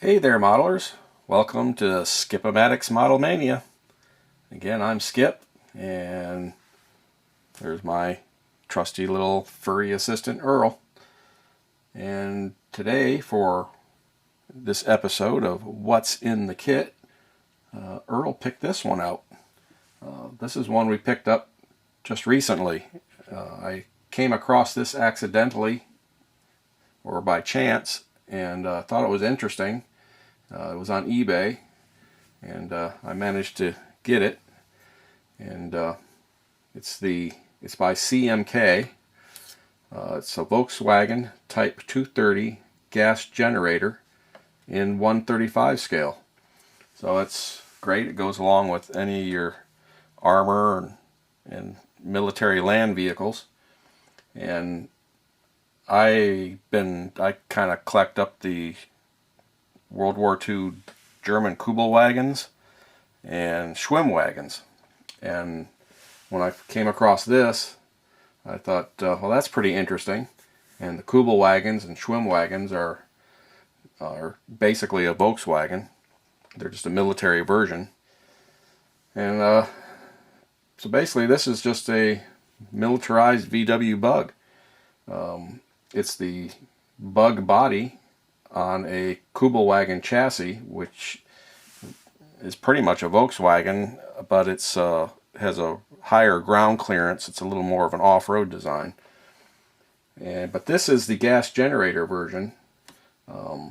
Hey there, modelers. Welcome to Skip-O-Matic's Model Mania. Again, I'm Skip, and there's my trusty little furry assistant, Earl. And today, for this episode of What's in the Kit, Earl picked this one out. This is one we picked up just recently. I came across this accidentally, or by chance, and thought it was interesting. It was on eBay, and I managed to get it. And it's by CMK. It's a Volkswagen Type 230 gas generator in 1/35 scale. So it's great. It goes along with any of your armor and military land vehicles. And I kind of collect up the World War II German Kübelwagens and Schwimmwagons. And when I came across this, I thought, well, that's pretty interesting. And the Kübelwagens and Schwimmwagons are basically a Volkswagen. They're just a military version. And so basically this is just a militarized VW Bug. It's the Bug body on a Kübelwagen chassis, which is pretty much a Volkswagen, but it's has a higher ground clearance. It's a little more of an off-road design. But this is the gas generator version. By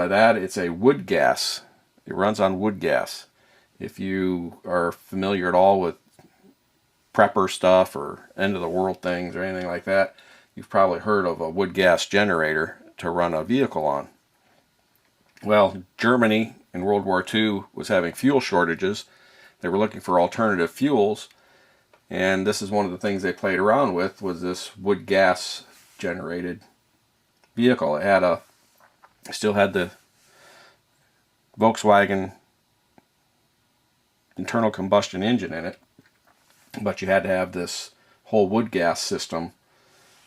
that, it's a wood gas. It runs on wood gas. If you are familiar at all with prepper stuff or end of the world things or anything like that, you've probably heard of a wood gas generator to run a vehicle on. Well, Germany in World War II was having fuel shortages. They were looking for alternative fuels, and this is one of the things they played around with, was this wood gas generated vehicle. It still had the Volkswagen internal combustion engine in it, but you had to have this whole wood gas system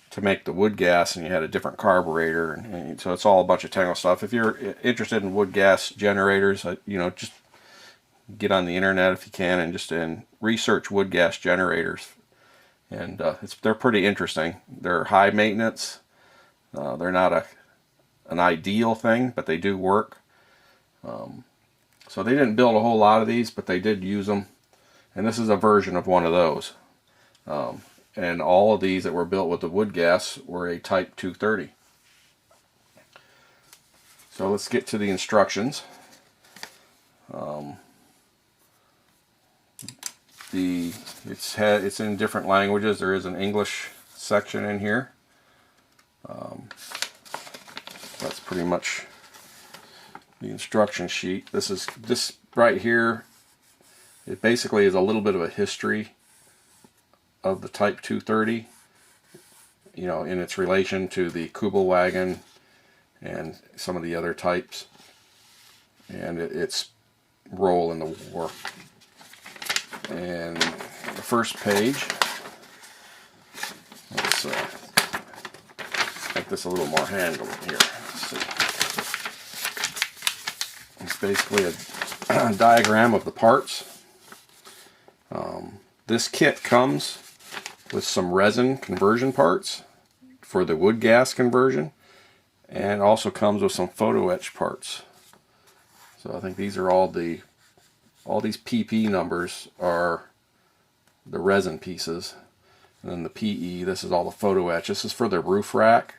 to make the wood gas, and you had a different carburetor, and so it's all a bunch of technical stuff. If you're interested in wood gas generators, just get on the internet if you can and research wood gas generators, and they're pretty interesting. They're high maintenance. They're not an ideal thing, but they do work. So they didn't build a whole lot of these, but they did use them, and this is a version of one of those. And all of these that were built with the wood gas were a Type 230. So let's get to the instructions. It's in different languages. There is an English section in here. That's pretty much the instruction sheet. This right here, it basically is a little bit of a history of the Type 230, in its relation to the Kübelwagen and some of the other types, and its role in the war. And the first page, let's make this a little more handleable here. Let's see. It's basically a diagram of the parts. This kit comes with some resin conversion parts for the wood gas conversion, and also comes with some photo etch parts. So I think these are all these PP numbers are the resin pieces, and then the PE, this is all the photo etch. This is for the roof rack,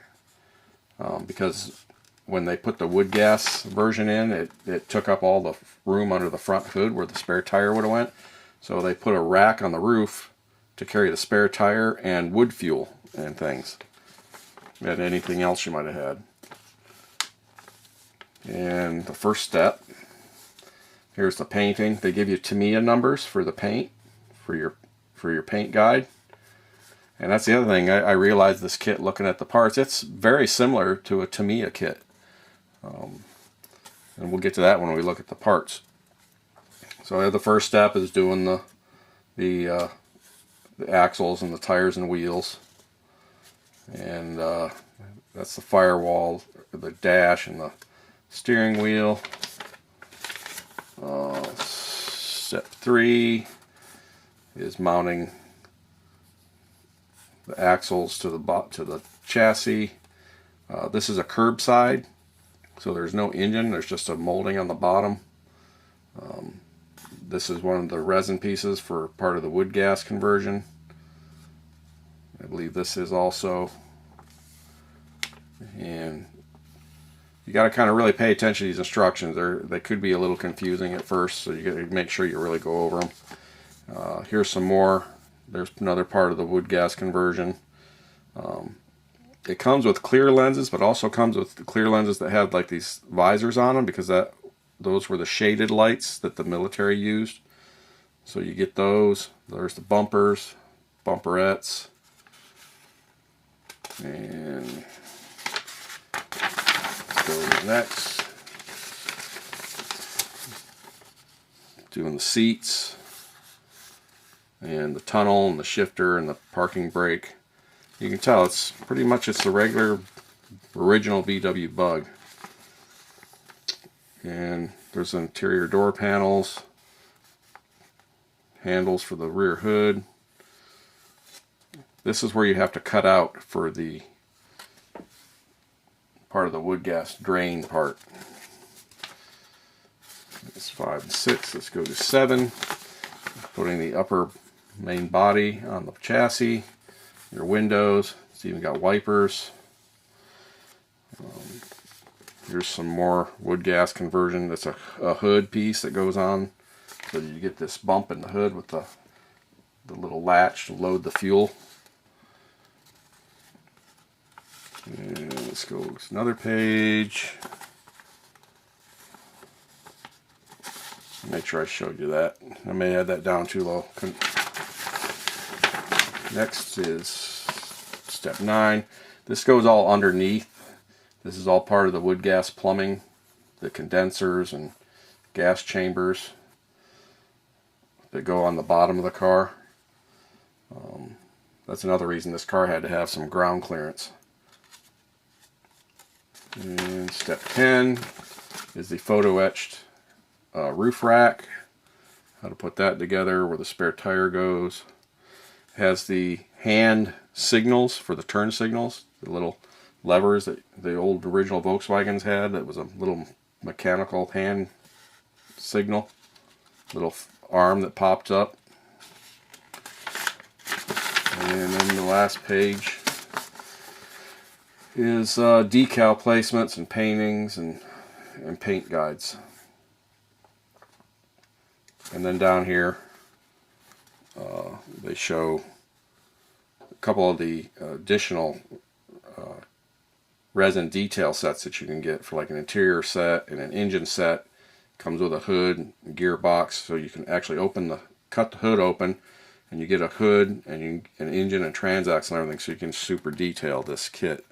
because when they put the wood gas version in, it took up all the room under the front hood where the spare tire would have went. So they put a rack on the roof to carry the spare tire and wood fuel and things, and anything else you might have had. And the first step, here's the painting. They give you Tamiya numbers for the paint, for your paint guide. And that's the other thing, I realized this kit looking at the parts, it's very similar to a Tamiya kit. And we'll get to that when we look at the parts. So the first step is doing the axles and the tires and wheels, and that's the firewall, the dash, and steering wheel. Step 3 is mounting the axles to the chassis. This is a curbside, so there's no engine, there's just a molding on the bottom. This is one of the resin pieces for part of the wood gas conversion. I believe this is also. And you got to kind of really pay attention to these instructions. They could be a little confusing at first, so you got to make sure you really go over them. Here's some more. There's another part of the wood gas conversion. It comes with clear lenses, but also comes with the clear lenses that have like these visors on them, because those were the shaded lights that the military used. So you get those. There's the bumpers, bumperettes, and let's go to the next. Doing the seats and the tunnel and the shifter and the parking brake. You can tell it's pretty much the regular original VW Bug. And there's interior door panels, handles for the rear hood. This is where you have to cut out for the part of the wood gas drain part. That's 5 and 6. Let's go to 7. Putting the upper main body on the chassis. Your windows. It's even got wipers. Here's some more wood gas conversion. That's a hood piece that goes on, so you get this bump in the hood with the little latch to load the fuel. And let's go to another page. Make sure I showed you that. I may have that down too low. Next is step 9. This goes all underneath. This is all part of the wood gas plumbing, the condensers and gas chambers that go on the bottom of the car. That's another reason this car had to have some ground clearance. And step 10 is the photo etched roof rack. How to put that together, where the spare tire goes. It has the hand signals for the turn signals, the little levers that the old original Volkswagens had. That was a little mechanical hand signal, little arm that popped up. And then the last page is decal placements and paintings and paint guides. And then down here they show a couple of the additional resin detail sets that you can get for like an interior set and an engine set. Comes with a hood and gearbox, so you can actually cut the hood open, and you get a hood and an engine and transaxle and everything, so you can super detail this kit,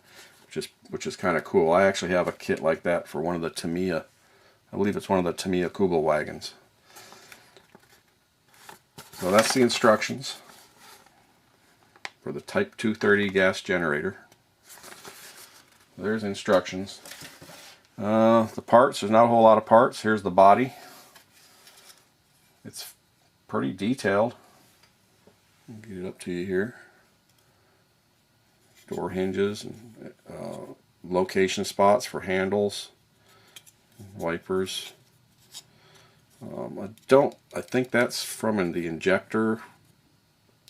which is kind of cool. I actually have a kit like that for one of the Tamiya. I believe it's one of the Tamiya Kubel wagons. So that's the instructions for the Type 230 gas generator. There's instructions. The parts, there's not a whole lot of parts. Here's the body. It's pretty detailed. I'll get it up to you here. Door hinges and location spots for handles, wipers. I think that's from the injector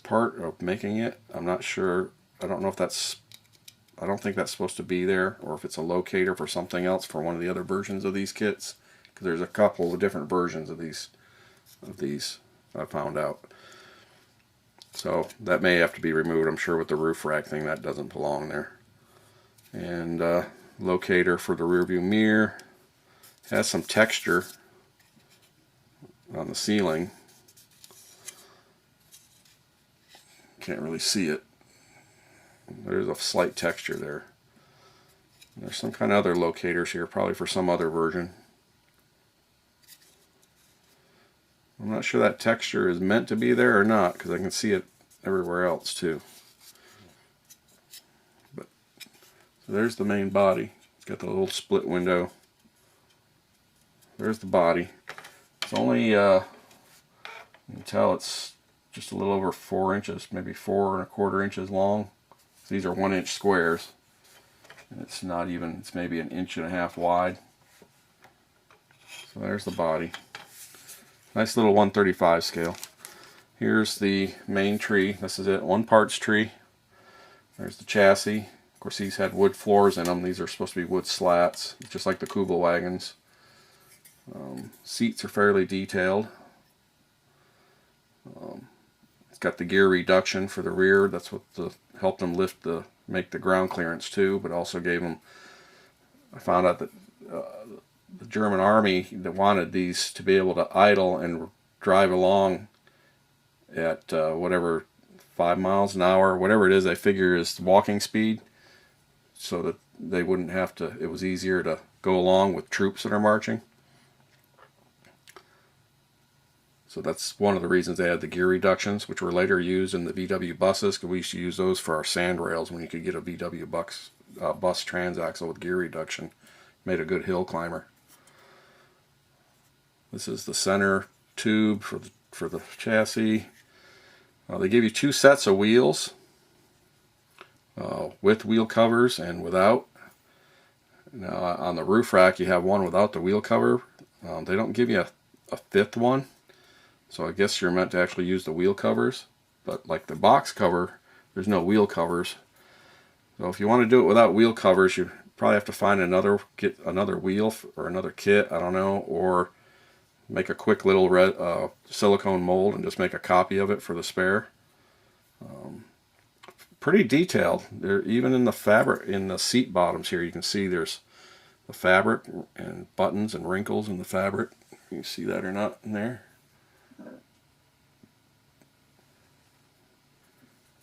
part of making it. I'm not sure. I don't think that's supposed to be there, or if it's a locator for something else for one of the other versions of these kits, because there's a couple of different versions of these I found out. So that may have to be removed. I'm sure with the roof rack thing that doesn't belong there. And locator for the rear view mirror. Has some texture on the ceiling. Can't really see it. There's a slight texture there. There's some kind of other locators here, probably for some other version. I'm not sure that texture is meant to be there or not, because I can see it everywhere else too. But so there's the main body. It's got the little split window. there's the body. It's only, you can tell it's just a little over 4 inches, maybe 4¼ inches long. These are 1-inch squares. And it's not even, it's maybe 1.5 inches wide. So there's the body. Nice little 1/35 scale. Here's the main tree. This is it, 1 parts tree. There's the chassis. Of course, these had wood floors in them. These are supposed to be wood slats, just like the Kugelwagens. Seats are fairly detailed. It's got the gear reduction for the rear. That's what helped them make the ground clearance too, but also gave them, I found out that the German army that wanted these to be able to idle and drive along at whatever, 5 miles an hour, whatever it is they figure is walking speed, so that they wouldn't have to, it was easier to go along with troops that are marching. So that's one of the reasons they had the gear reductions, which were later used in the VW buses, because we used to use those for our sand rails when you could get a VW bus transaxle with gear reduction. Made a good hill climber. This is the center tube for the chassis. They give you 2 sets of wheels, with wheel covers and without. Now on the roof rack you have one without the wheel cover. They don't give you a 5th one. So I guess you're meant to actually use the wheel covers, but like the box cover, there's no wheel covers. So if you want to do it without wheel covers, you probably have to get another wheel or another kit, I don't know, or make a quick little silicone mold and just make a copy of it for the spare. Pretty detailed. They're even in the fabric, in the seat bottoms here, you can see there's the fabric and buttons and wrinkles in the fabric. You can see that or not in there.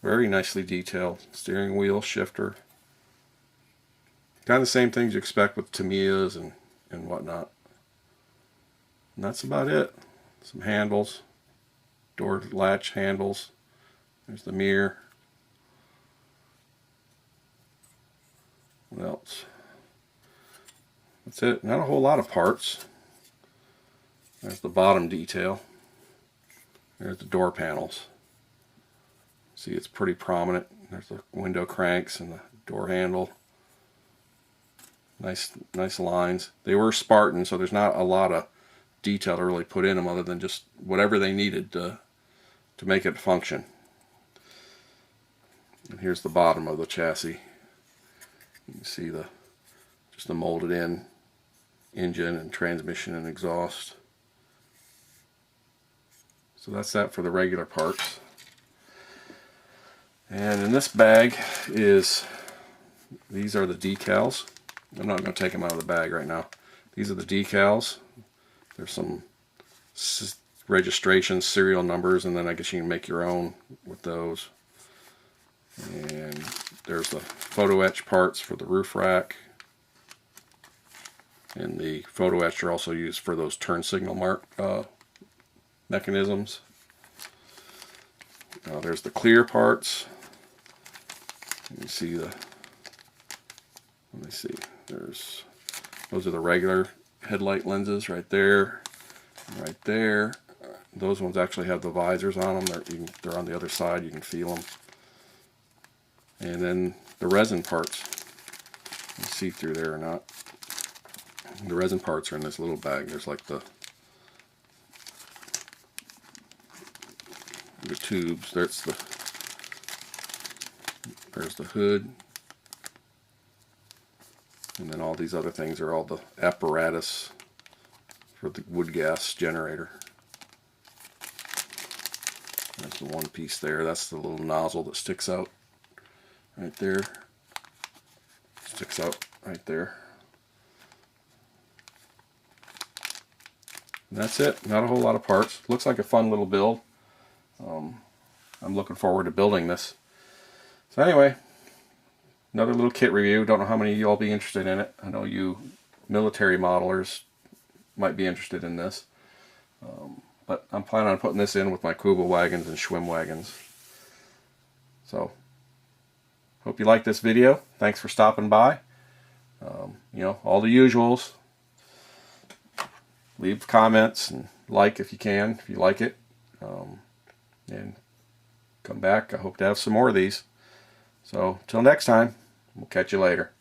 Very nicely detailed. Steering wheel, shifter. Kind of the same things you expect with Tamiyas and whatnot. And that's about it. Some handles. Door latch handles. There's the mirror. What else? That's it. Not a whole lot of parts. There's the bottom detail. There's the door panels. See, it's pretty prominent. There's the window cranks and the door handle. Nice lines. They were Spartan, so there's not a lot of detail to really put in them other than just whatever they needed to make it function. And here's the bottom of the chassis. You can see just the molded in engine and transmission and exhaust. So that's that for the regular parts. And in this bag these are the decals. I'm not going to take them out of the bag right now. These are the decals. There's some registration serial numbers, and then I guess you can make your own with those. And there's the photo etch parts for the roof rack. And the photo etch are also used for those turn signal mechanisms. There's the clear parts. You can see let me see, those are the regular headlight lenses right there, right there. Those ones actually have the visors on them. They're on the other side, you can feel them. And then the resin parts. You can see through there or not. The resin parts are in this little bag. There's like the tubes. There's the hood, and then all these other things are all the apparatus for the wood gas generator. There's the one piece there. That's the little nozzle that sticks out right there. Sticks out right there. And that's it. Not a whole lot of parts. Looks like a fun little build. I'm looking forward to building this. So anyway, another little kit review. Don't know how many of you all be interested in it. I know you military modelers might be interested in this. But I'm planning on putting this in with my Kugelwagens and Schwimmwagens. So, hope you like this video. Thanks for stopping by. You know, all the usuals. leave comments and like if you can, if you like it. And come back. I hope to have some more of these. So till next time, we'll catch you later.